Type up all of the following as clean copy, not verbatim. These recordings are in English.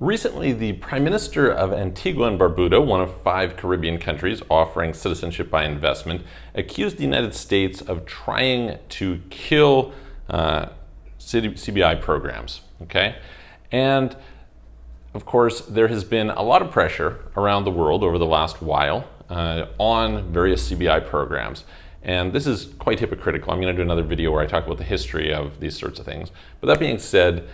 Recently, the Prime Minister of Antigua and Barbuda, one of 5 Caribbean countries offering citizenship by investment, accused the United States of trying to kill CBI programs, okay? And of course, there has been a lot of pressure around the world over the last while on various CBI programs. And this is quite hypocritical. I'm going to do another video where I talk about the history of these sorts of things. But that being said,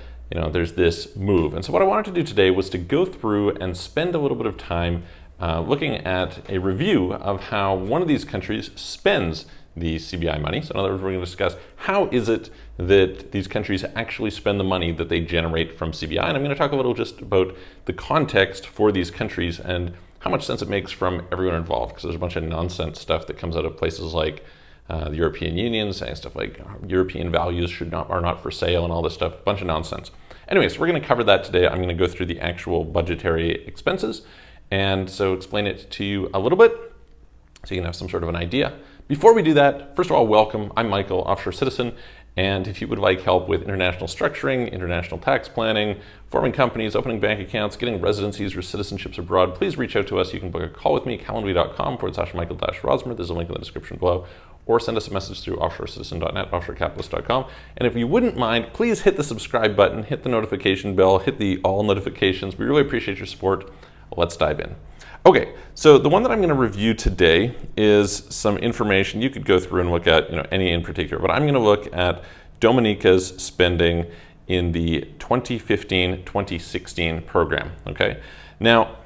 there's this move. And so what I wanted to do today was to go through and spend a little bit of time looking at a review of how one of these countries spends the CBI money. So in other words, we're going to discuss how is it that these countries actually spend the money that they generate from CBI. And I'm going to talk a little just about the context for these countries and how much sense it makes from everyone involved, because there's a bunch of nonsense stuff that comes out of places like the European Union saying stuff like European values are not for sale and all this stuff, a bunch of nonsense. Anyways, we're going to cover that today. I'm going to go through the actual budgetary expenses and so explain it to you a little bit so you can have some sort of an idea. Before we do that, first of all, welcome. I'm Michael, offshore citizen, and if you would like help with international structuring, international tax planning, forming companies, opening bank accounts, getting residencies or citizenships abroad, please reach out to us. You can book a call with me at calendly.com/Michael-Rosmer. There's a link in the description below, or send us a message through offshorecitizen.net, offshorecapitalist.com. And if you wouldn't mind, please hit the subscribe button, hit the notification bell, hit the all notifications. We really appreciate your support. Let's dive in. Okay, so the one that I'm going to review today is some information you could go through and look at, any in particular, but I'm going to look at Dominica's spending in the 2015-2016 program, okay? Now,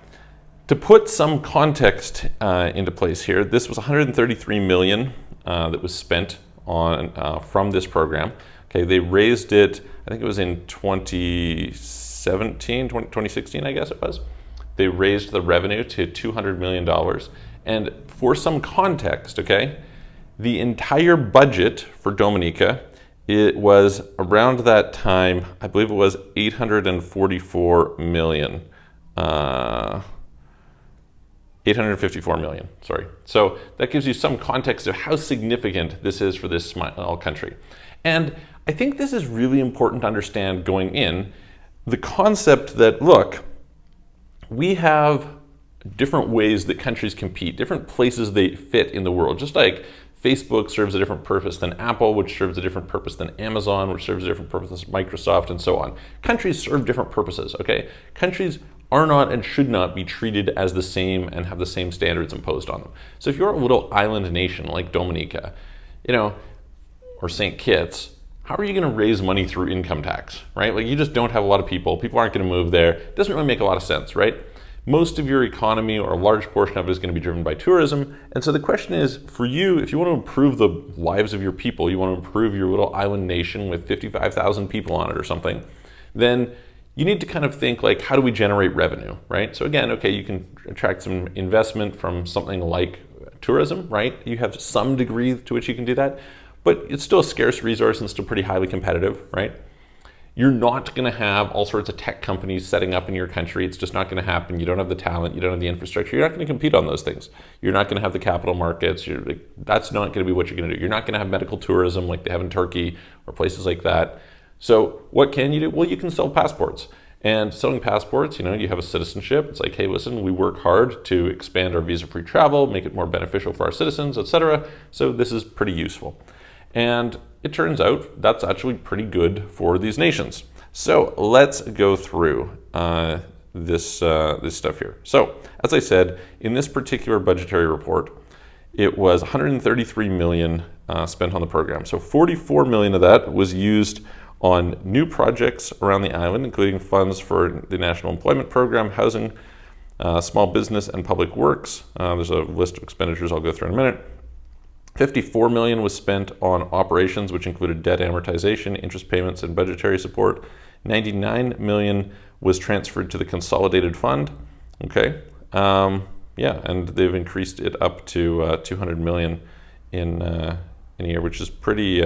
to put some context into place here, this was 133 million that was spent on from this program. Okay, they raised it, I think it was in 2016, I guess it was. They raised the revenue to $200 million. And for some context, okay, the entire budget for Dominica, it was around that time, I believe it was 844 million. 854 million, sorry. So that gives you some context of how significant this is for this small country. And I think this is really important to understand going in, the concept that, look, we have different ways that countries compete, different places they fit in the world. Just like Facebook serves a different purpose than Apple, which serves a different purpose than Amazon, which serves a different purpose than Microsoft, and so on. Countries serve different purposes, okay? Countries are not and should not be treated as the same and have the same standards imposed on them. So if you're a little island nation like Dominica, or St. Kitts, how are you going to raise money through income tax, right? Like, you just don't have a lot of people. People aren't going to move there. It doesn't really make a lot of sense, right? Most of your economy, or a large portion of it, is going to be driven by tourism. And so the question is, for you, if you want to improve the lives of your people, you want to improve your little island nation with 55,000 people on it or something, then you need to kind of think like, how do we generate revenue, right? So again, okay, you can attract some investment from something like tourism, right? You have some degree to which you can do that, but it's still a scarce resource and still pretty highly competitive, right? You're not going to have all sorts of tech companies setting up in your country. It's just not going to happen. You don't have the talent. You don't have the infrastructure. You're not going to compete on those things. You're not going to have the capital markets. That's not going to be what you're going to do. You're not going to have medical tourism like they have in Turkey or places like that. So what can you do? Well, you can sell passports. And selling passports, you have a citizenship. It's like, hey, listen, we work hard to expand our visa-free travel, make it more beneficial for our citizens, etc. So this is pretty useful. And it turns out that's actually pretty good for these nations. So let's go through this stuff here. So as I said, in this particular budgetary report, it was 133 million spent on the program. So 44 million of that was used on new projects around the island, including funds for the National Employment Program, housing, small business, and public works. There's a list of expenditures I'll go through in a minute. 54 million was spent on operations, which included debt amortization, interest payments, and budgetary support. 99 million was transferred to the consolidated fund. Okay, and they've increased it up to 200 million in a year, which is pretty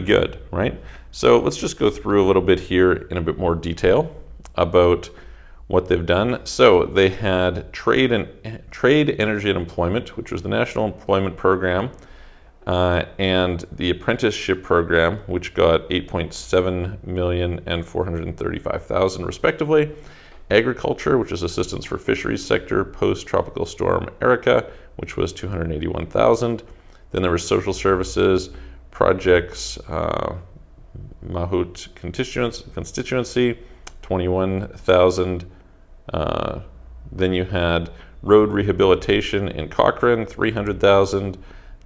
good, right? So let's just go through a little bit here in a bit more detail about what they've done. So they had trade, energy, and employment, which was the National Employment Program, and the apprenticeship program, which got 8.7 million and 435,000 respectively. Agriculture, which is assistance for fisheries sector post-tropical storm Erica, which was 281,000. Then there were social services, projects, Mahut constituency, 21,000. Then you had road rehabilitation in Cochrane, 300,000.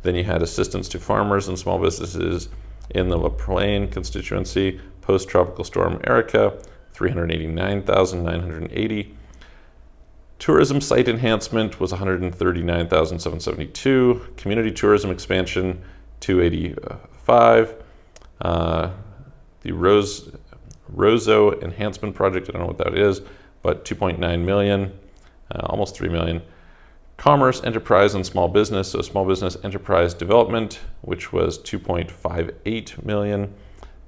Then you had assistance to farmers and small businesses in the La Plaine constituency, post-tropical storm Erica, 389,980. Tourism site enhancement was 139,772. Community tourism expansion, 285. The Roseau enhancement project, I don't know what that is, but 2.9 million, almost 3 million. Commerce, enterprise, and small business, so small business enterprise development, which was 2.58 million.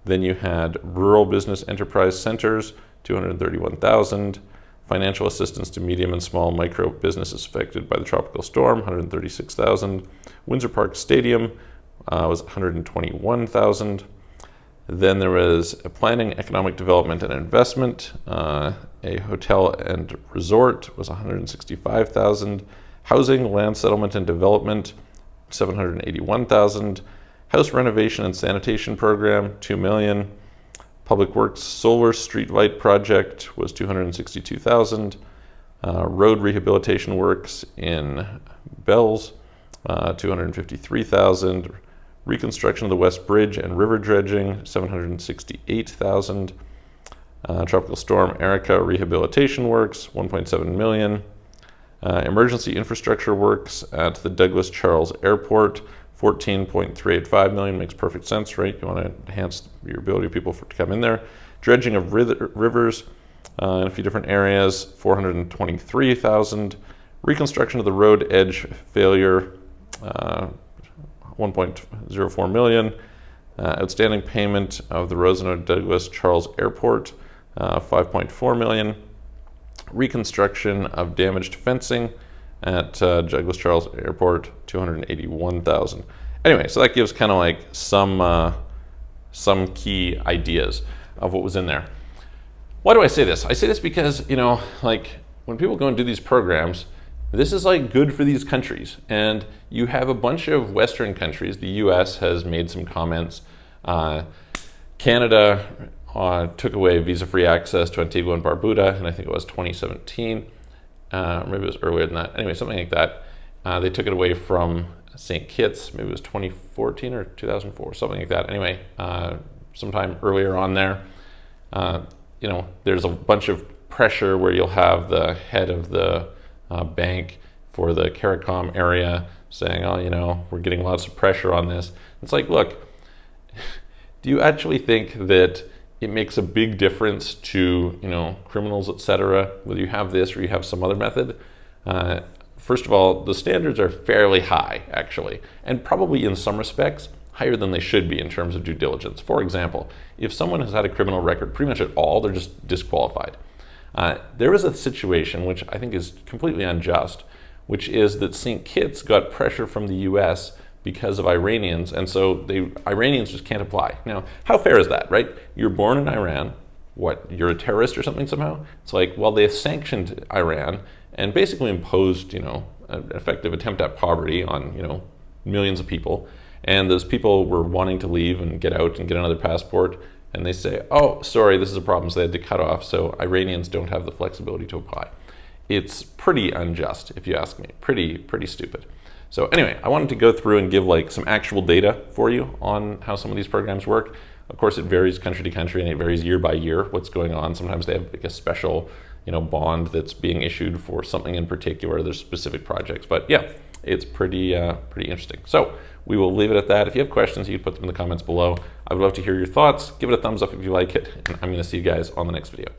Then you had rural business enterprise centers, 231,000. Financial assistance to medium and small micro businesses affected by the tropical storm, 136,000. Windsor Park Stadium was 121,000. Then there was planning, economic development, and investment. A hotel and resort was 165,000. Housing, land settlement, and development, 781,000. House renovation and sanitation program, 2 million. Public Works Solar Street Light Project was 262,000. Road rehabilitation works in Bells, 253,000. Reconstruction of the West Bridge and river dredging, 768,000. Tropical Storm Erica rehabilitation works, 1.7 million. Emergency infrastructure works at the Douglas Charles Airport, 14.385 million. Makes perfect sense, right? You want to enhance your ability of people to come in there. Dredging of rivers in a few different areas, 423,000. Reconstruction of the road edge failure, 1.04 million. Outstanding payment of the Rosenau Douglas Charles Airport, 5.4 million. Reconstruction of damaged fencing at Douglas Charles Airport, 281,000. Anyway, so that gives kind of like some key ideas of what was in there. Why do I say this? I say this because, you know, like when people go and do these programs, this is like good for these countries. And you have a bunch of Western countries. The US has made some comments. Canada took away visa-free access to Antigua and Barbuda, and I think it was 2017. Maybe it was earlier than that. Anyway, something like that. They took it away from St. Kitts. Maybe it was 2014 or 2004, something like that. Anyway, sometime earlier on there, you know, there's a bunch of pressure where you'll have the head of the bank for the CARICOM area saying, oh, you know, we're getting lots of pressure on this. It's like, look, do you actually think that it makes a big difference to, you know, criminals, etc., whether you have this or you have some other method? First of all, the standards are fairly high, actually, and probably in some respects higher than they should be in terms of due diligence. For example, if someone has had a criminal record pretty much at all, they're just disqualified. There was a situation which I think is completely unjust, which is that St. Kitts got pressure from the US because of Iranians, and so Iranians just can't apply. Now, how fair is that, right? You're born in Iran, what, you're a terrorist or something somehow? It's like, well, they sanctioned Iran and basically imposed, you know, an effective attempt at poverty on, you know, millions of people, and those people were wanting to leave and get out and get another passport, and they say, oh, sorry, this is a problem, so they had to cut off, so Iranians don't have the flexibility to apply. It's pretty unjust, if you ask me, pretty stupid. So anyway, I wanted to go through and give like some actual data for you on how some of these programs work. Of course, it varies country to country and it varies year by year what's going on. Sometimes they have like a special, you know, bond that's being issued for something in particular. There's specific projects, but yeah, it's pretty interesting. So we will leave it at that. If you have questions, you can put them in the comments below. I would love to hear your thoughts. Give it a thumbs up if you like it, and I'm going to see you guys on the next video.